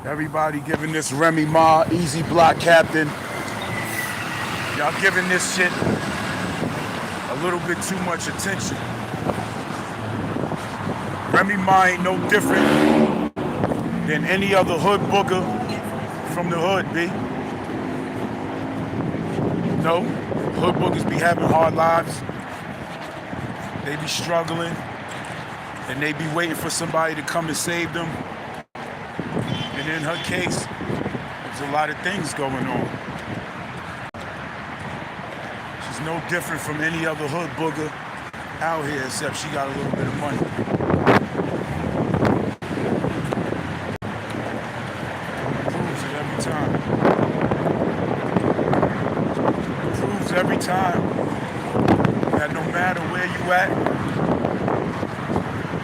Everybody giving this Remy Ma, easy block captain. Y'all giving this shit a little bit too much attention. Remy Ma ain't no different than any other hood booger from the hood, B. No, hood boogers be having hard lives. They be struggling, and they be waiting for somebody to come and save them. And in her case, there's a lot of things going on. She's no different from any other hood booger out here, except she got a little bit of money. Proves it every time. Proves every time that no matter where you at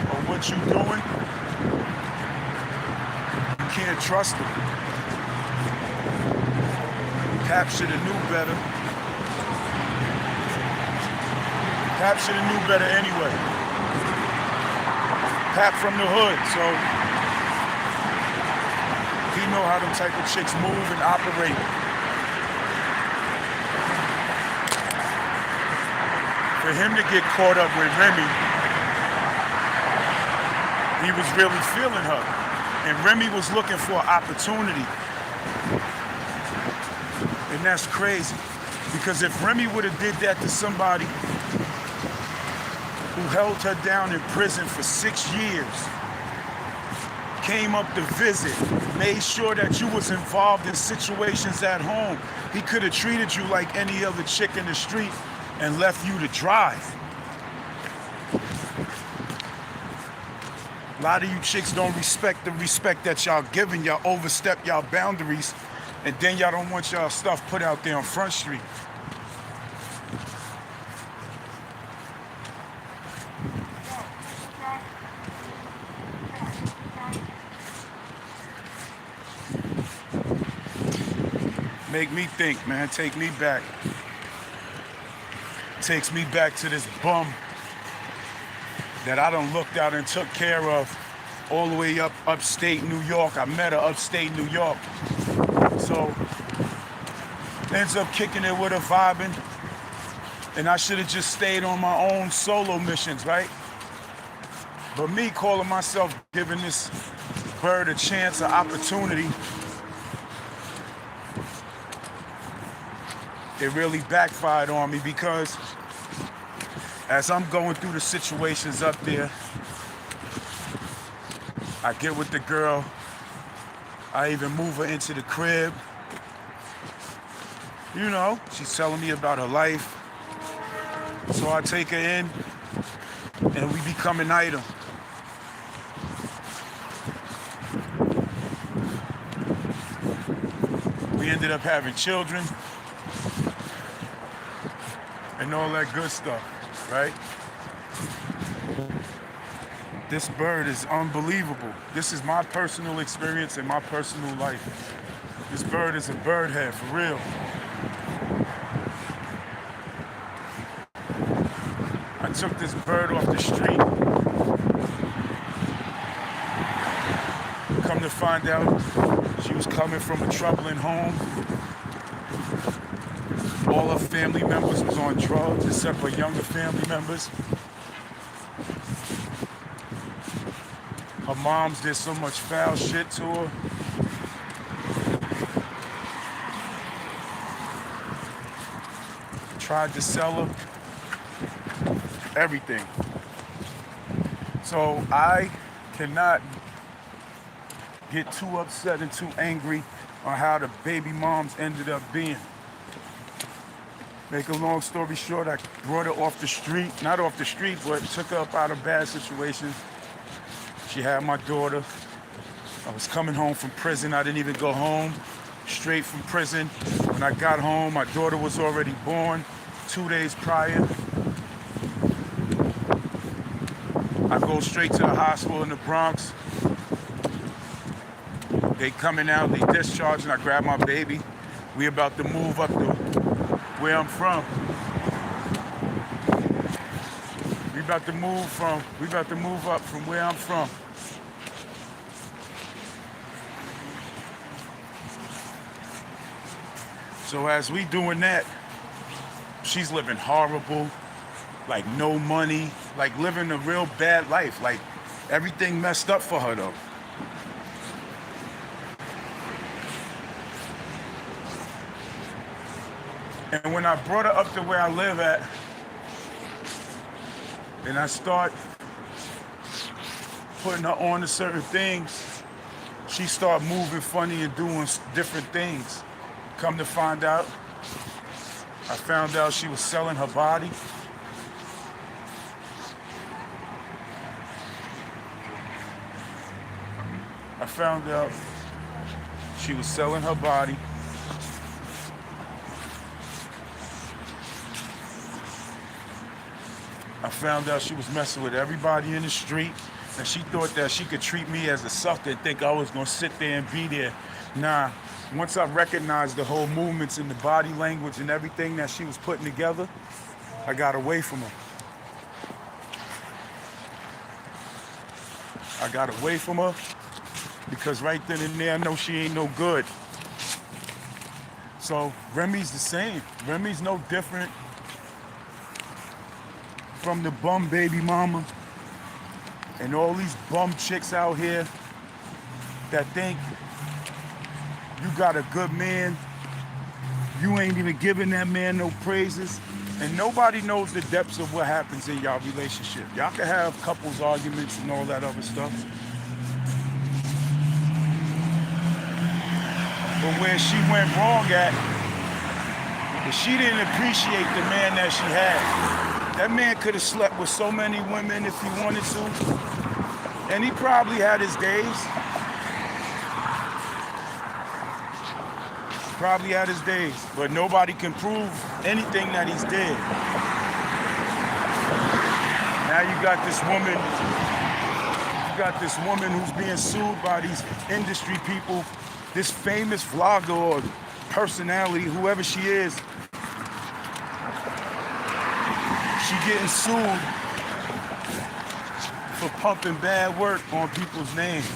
or what you doing, you can't trust them. Cap should have knew better. Cap should have knew better anyway. Cap from the hood, so he know how them type of chicks move and operate. For him to get caught up with Remy, he was really feeling her. And Remy was looking for an opportunity. And that's crazy. Because if Remy would have did that to somebody who held her down in prison for 6 years, came up to visit, made sure that you was involved in situations at home, he could have treated you like any other chick in the street and left you to drive. A lot of you chicks don't respect the respect that y'all giving. Y'all overstep y'all boundaries, and then y'all don't want y'all stuff put out there on Front Street. Make me think, man. Take me back. Takes me back to this bum that I done looked out and took care of all the way up upstate New York. I met her upstate New York. So, ends up kicking it with her, vibing. And I should have just stayed on my own solo missions, right? But me calling myself giving this bird a chance, an opportunity, it really backfired on me, because as I'm going through the situations up there, I get with the girl, I even move her into the crib. You know, she's telling me about her life. So I take her in, and we become an item. We ended up having children and all that good stuff, right? This bird is unbelievable. This is my personal experience in my personal life. This bird is a bird head, for real. I took this bird off the street. Come to find out, she was coming from a troubling home. All her family members was on drugs, except for younger family members. Her moms did so much foul shit to her. Tried to sell her. Everything. So I cannot get too upset and too angry on how the baby moms ended up being. Make a long story short, I brought her off the street. Not off the street, but took her up out of bad situations. She had my daughter. I was coming home from prison. I didn't even go home. Straight from prison. When I got home, my daughter was already born 2 days prior. I go straight to the hospital in the Bronx. They coming out, they discharging, I grab my baby. We about to move up to where I'm from. We about to move up from where I'm from. So as we doing that, she's living horrible, like no money, like living a real bad life. Like everything messed up for her though. And when I brought her up to where I live at, and I start putting her on to certain things, she start moving funny and doing different things. Come to find out, I found out she was selling her body. I found out she was selling her body. I found out she was messing with everybody in the street, and she thought that she could treat me as a sucker and think I was gonna sit there and be there. Nah, once I recognized the whole movements and the body language and everything that she was putting together, I got away from her. I got away from her because right then and there I know she ain't no good. So Remy's the same. Remy's no different from the bum baby mama and all these bum chicks out here that think you got a good man, you ain't even giving that man no praises, and nobody knows the depths of what happens in y'all relationship. Y'all can have couples arguments and all that other stuff, but where she went wrong at is she didn't appreciate the man that she had. That man could have slept with so many women if he wanted to, and he probably had his days. Probably had his days, but nobody can prove anything that he's dead. Now you got this woman who's being sued by these industry people, this famous vlogger or personality, whoever she is. She getting sued for pumping bad work on people's names.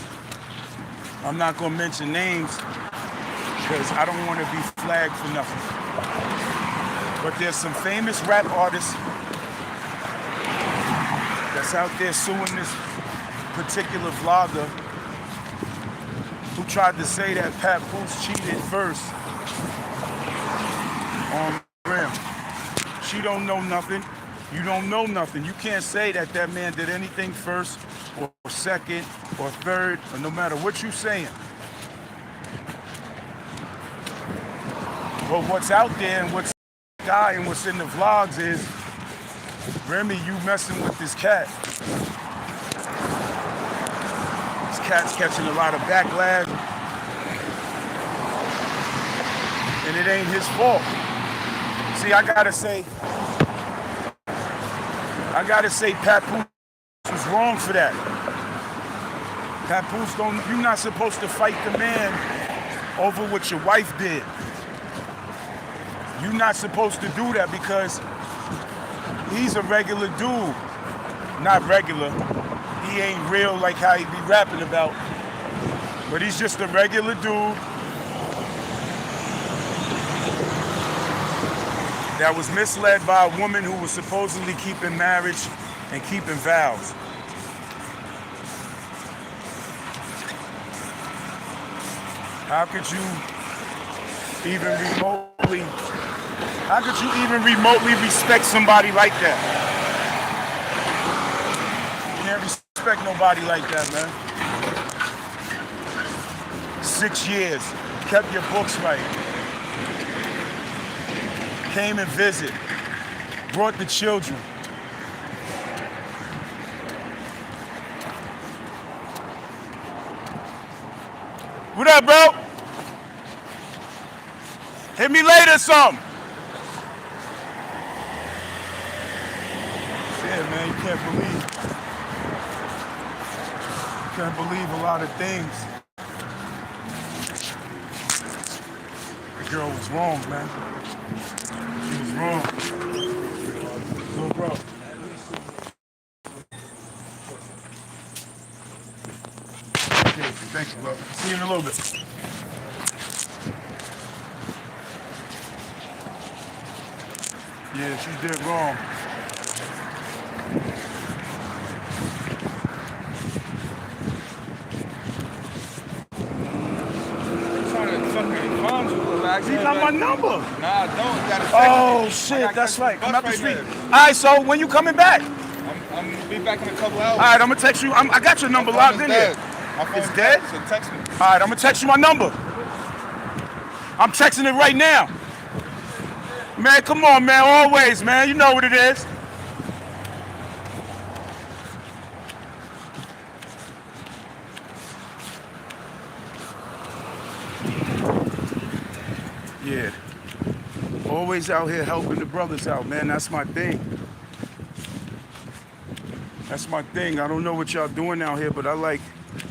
I'm not gonna mention names because I don't want to be flagged for nothing. But there's some famous rap artists that's out there suing this particular vlogger who tried to say that Papoose cheated first on Remy. She don't know nothing. You don't know nothing. You can't say that that man did anything first or second or third, or no matter what you're saying. But what's out there and what's guy and what's in the vlogs is, Remy, you messing with this cat. This cat's catching a lot of backlash, and it ain't his fault. See, I gotta say Papoose was wrong for that. Papoose, you're not supposed to fight the man over what your wife did. You're not supposed to do that because he's a regular dude. Not regular. He ain't real like how he be rapping about. But he's just a regular dude that was misled by a woman who was supposedly keeping marriage and keeping vows. How could you even remotely respect somebody like that? You can't respect nobody like that, man. 6 years, kept your books right. Came and visit, brought the children. What up, bro? Hit me later, some. Yeah, man, you can't believe a lot of things. The girl was wrong, man. She was wrong. So, bro. Okay, thank you, bro. See you in a little bit. Yeah, she did wrong. You got my number. Nah, I don't. You gotta text Oh me. shit, that's right. Come out the Right street. now. All right, so when you coming back? I'm gonna be back in a couple hours. All right, I'm gonna text you. I got your number My phone logged is in dead. there. My phone It's is dead? So text me. All right, I'm gonna text you my number. I'm texting it right now. Man, come on, man. Always, man. You know what it is. Yeah. Always out here helping the brothers out, man. That's my thing. That's my thing. I don't know what y'all doing out here, but I like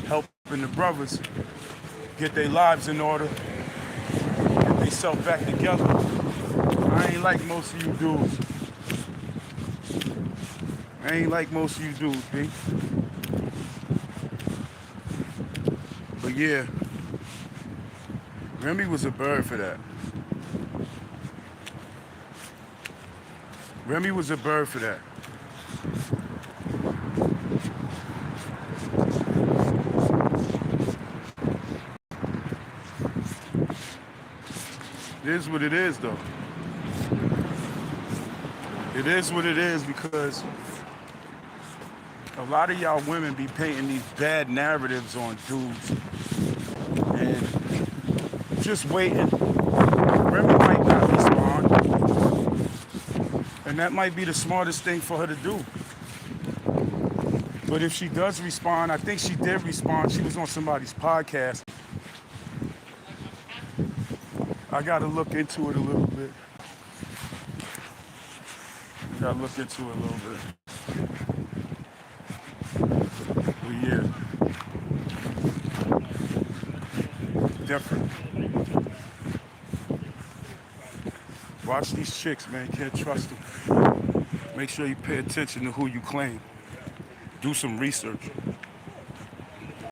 helping the brothers get their lives in order, get themselves back together. I ain't like most of you dudes. I ain't like most of you dudes, B. But yeah, Remy was a bird for that. Remy was a bird for that. It is what it is, though. It is what it is because a lot of y'all women be painting these bad narratives on dudes and just waiting. Remy might not respond, and that might be the smartest thing for her to do. But if she does respond, I think she did respond. She was on somebody's podcast. I gotta look into it a little bit. Gotta look into it a little bit. But yeah, different. Watch these chicks, man. Can't trust them. Make sure you pay attention to who you claim. Do some research.